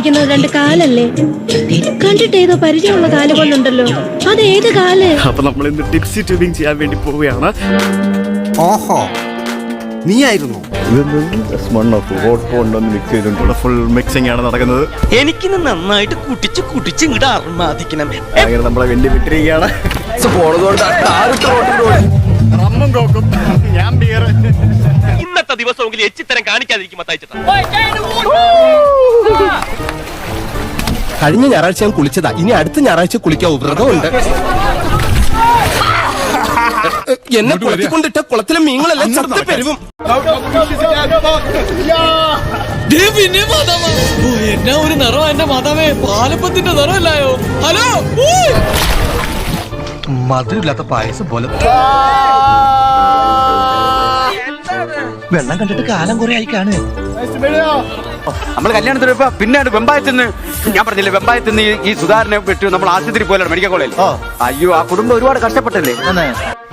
നിൽക്കുന്നത് രണ്ട് കാലല്ലേ? കണ്ടിട്ട് ഏതോ പരിചയമുള്ള കാല് പോലുണ്ടല്ലോ. അത് ഏത് കാല്? അപ്പൊ നമ്മൾ ഇന്ന് ടിപ്സി ട്യൂബിങ് ചെയ്യാൻ വേണ്ടി പോവുകയാണ്. ഓഹോ, നീ ആയിരുന്നു. ഫുൾ മിക്സിംഗ് ആണ് നടക്കുന്നത്. എനിക്കിന്ന് നന്നായിട്ട് കുട്ടിച്ച് ഇങ്ങോട്ട് അർമാദിക്കണം. അങ്ങനെ നമ്മളെ വെണ്ടി വിട്ടിരിക്കുകയാണ്. റമ്മും കോക്കും, ഞാൻ ബിയർ. ഇന്നത്തെ ദിവസമെങ്കിലും എച്ചിത്തരം കാണിക്കാതിരിക്കും. കഴിഞ്ഞ ഞായറാഴ്ച ഞാൻ കുളിച്ചതാ, ഇനി അടുത്ത ഞായറാഴ്ച കുളിക്കാവൂ. വ്രതമുണ്ട്. എന്നെ കുളത്തിക്കൊണ്ടിട്ട കുളത്തിലെ മീനുകളെല്ലാം ചത്ത് പെരുവും. എന്നാ ഒരു നിറം എന്റെ മാതാവേ, പാലപ്പത്തിന്റെ നിറമല്ലായോ? ഹലോ, മധുരമില്ലാത്ത പായസം പോലെ. വെള്ളം കണ്ടിട്ട് കാലം കുറെ ആയി കാണുക. നമ്മൾ കല്യാണത്തിന് പിന്നീട് വെമ്പായത്തിന്ന് ഞാൻ പറഞ്ഞില്ലേ, വെമ്പായത്തിന്ന് ഈ സുധാരനെ വിട്ടു നമ്മൾ ആശുപത്രി പോലാണ്, മെഡിക്കൽ കോളേജിൽ. അയ്യോ, ആ കുടുംബം ഒരുപാട് കഷ്ടപ്പെട്ടല്ലേ.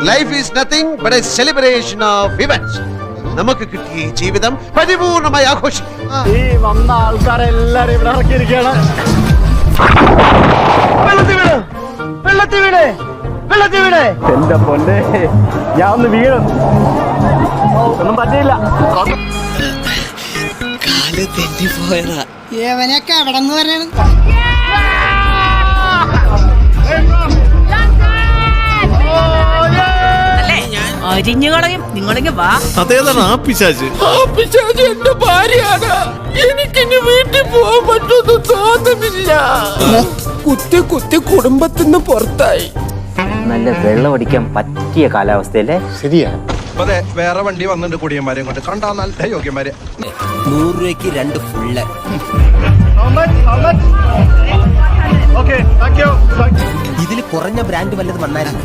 Life is nothing but a celebration of events. നമുക്ക് കിട്ടിയ ജീവിതം പരിപൂർണമായി ആഘോഷിക്കും. ഈ വന്ന ആൾക്കാരെല്ലാരും ഇവിടെ ഇറക്കിയിരിക്കുകയാണ്. എന്റെ പൊന്നെ, ഞാൻ ഒന്ന് വീഴും, ഒന്നും പറ്റിയില്ല. കാല് തെറ്റിപ്പോയതാ. എവനൊക്കെ അവിടെ നിന്ന് വരണ അരിഞ്ഞുകളയും. നിങ്ങളിങ്ങ് വാ. അതേതാണ് ആ പിശാച്? എന്റെ ഭാര്യയാണ്. എനിക്കിനി വീട്ടിൽ പോകാൻ പറ്റുമെന്ന് തോന്നുന്നില്ല. കുത്തി കുടുംബത്തിന് പുറത്തായി. നല്ല വെള്ളമടിക്കാൻ പറ്റിയ കാലാവസ്ഥയല്ലേ? ശരിയാ. അതെ, വേറെ വണ്ടി വന്നിട്ട് കുടിയന്മാരെ കൊണ്ട് കണ്ടാ നല്ല യോഗ്യന്മാരെ. 100 രൂപയ്ക്ക് 2 ഫുള്ള്. ഇതിൽ കുറഞ്ഞ ബ്രാൻഡ് വല്ലതും വന്നായിരുന്നു.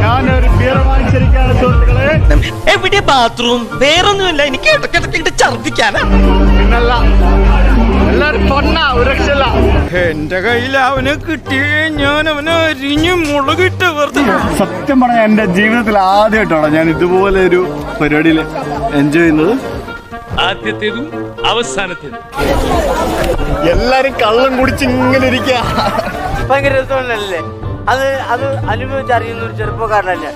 ഞാനൊരു ബിയർ വാങ്ങിച്ചിരിക്കുകയാണ് സുഹൃത്തുക്കളെ. എവിടെ ബാത്റൂം? വേറൊന്നുമില്ല, എനിക്ക് ഇടയ്ക്കിടയ്ക്ക് ഛർദിക്കാനാ. പിന്നല്ല, എല്ലാരും തൊണ്ണ ഒരു രക്ഷയില്ല. എന്റെ കയ്യിൽ അവനെ കിട്ടിയേ ഞാൻ അവനെ അരിഞ്ഞ് മുളകിട്ട് വെറുതെ. സത്യം പറഞ്ഞാൽ എന്റെ ജീവിതത്തിൽ ആദ്യമായിട്ടാണ് ഞാൻ ഇതുപോലെ ഒരു പരിപാടിയിൽ എൻജോയ് ചെയ്യുന്നത്. ആദ്യത്തേതും അവസാനത്തേതും. എല്ലാരും കള്ളം കുടിച്ച് ഇങ്ങനെ ഇരിക്കുക. ഭയങ്കര രസമല്ലേ? അത് അനുഭവിച്ചറിയുന്ന ഒരു ചെറുപ്പക്കാരനല്ലേ?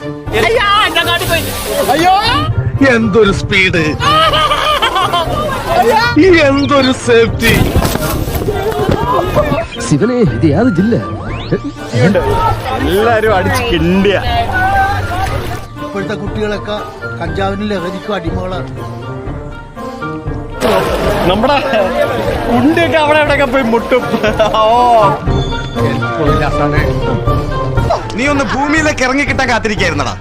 അയ്യോ, എന്തൊരു സ്പീഡ്, എന്തൊരു സേഫ്റ്റി. ശിവനെ, ഇത് യാത് ജില്ല? എല്ലാരും അടിച്ച് കിണ്ടിയ. ഇപ്പോഴത്തെ കുട്ടികളൊക്കെ കഞ്ചാവിനും ലഹരിക്കും അടിമകളാണ്. നമ്മുടെ കുണ്ടിയൊക്കെ അവിടെ എവിടെയൊക്കെ പോയി മുട്ടും. നീ ഒന്ന് ഭൂമിയിലേക്ക് ഇറങ്ങിക്കിട്ടാൻ കാത്തിരിക്കായിരുന്നടാ.